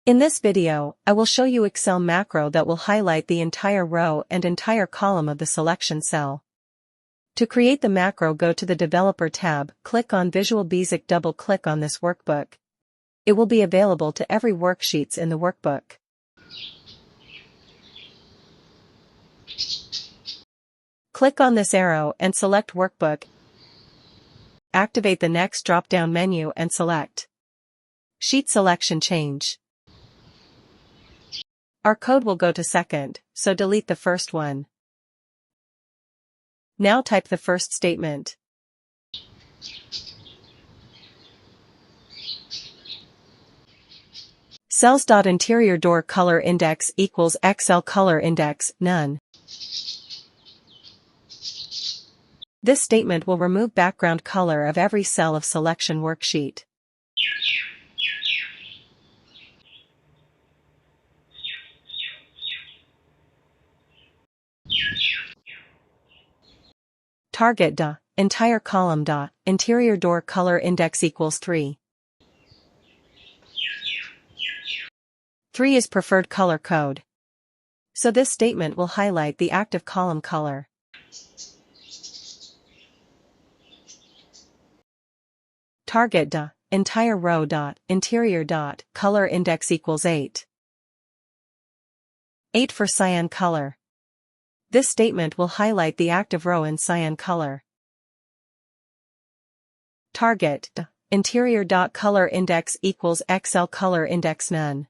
In this video, I will show you Excel macro that will highlight the entire row and entire column of the selection cell. To create the macro, go to the Developer tab, click on Visual Basic, double-click on this workbook. It will be available to every worksheets in the workbook. Click on this arrow and select Workbook. Activate the next drop-down menu and select Sheet Selection Change. Our code will go to second, so delete the first one. Now type the first statement. Cells.Interior.ColorIndex equals xlColorIndexNone. This statement will remove background color of every cell of selection worksheet. Target.EntireColumn.Interior.ColorIndex equals 3. 3 is preferred color code. So this statement will highlight the active column color. Target.EntireRow.Interior.ColorIndex equals 8. 8 for cyan color. This statement will highlight the active row in cyan color. Target.Interior.ColorIndex equals xlColorIndexNone.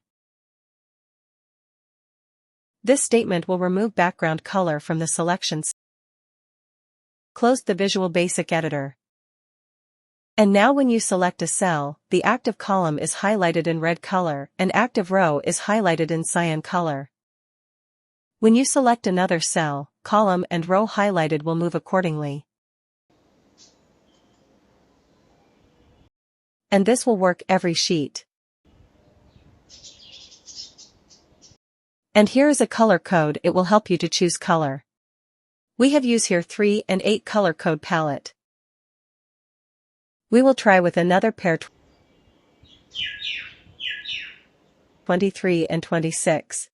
This statement will remove background color from the selections. Close the Visual Basic editor. And now when you select a cell, the active column is highlighted in red color and active row is highlighted in cyan color. When you select another cell, column and row highlighted will move accordingly. And this will work every sheet. And here is a color code. It will help you to choose color. We have used here 3 and 8 color code palette. We will try with another pair 23 and 26.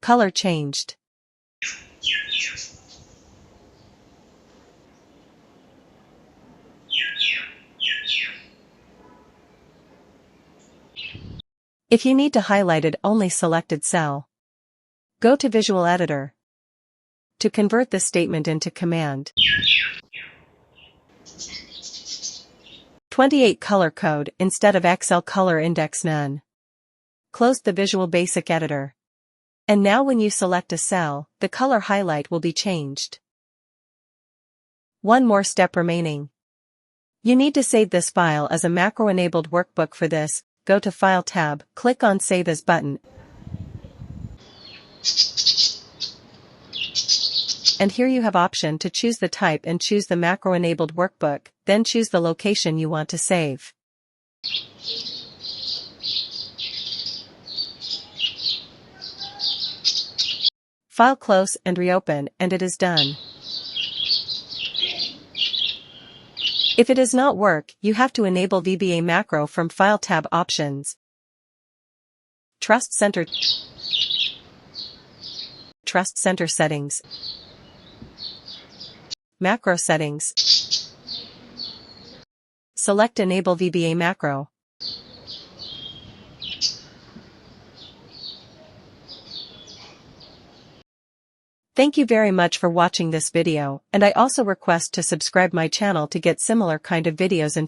Color changed. If you need to highlight it only selected cell, go to Visual Editor. To convert this statement into command, 28 color code instead of xlColorIndexNone. Close the Visual Basic editor. And now when you select a cell, the color highlight will be changed. One more step remaining. You need to save this file as a macro-enabled workbook. For this, go to File tab, click on Save As button. And here you have option to choose the type and choose the macro-enabled workbook, then choose the location you want to save. File close and reopen, and it is done. If it does not work, you have to enable VBA macro from File tab options. Trust Center settings. Macro settings. Select Enable VBA macro. Thank you very much for watching this video, and I also request to subscribe my channel to get similar kind of videos in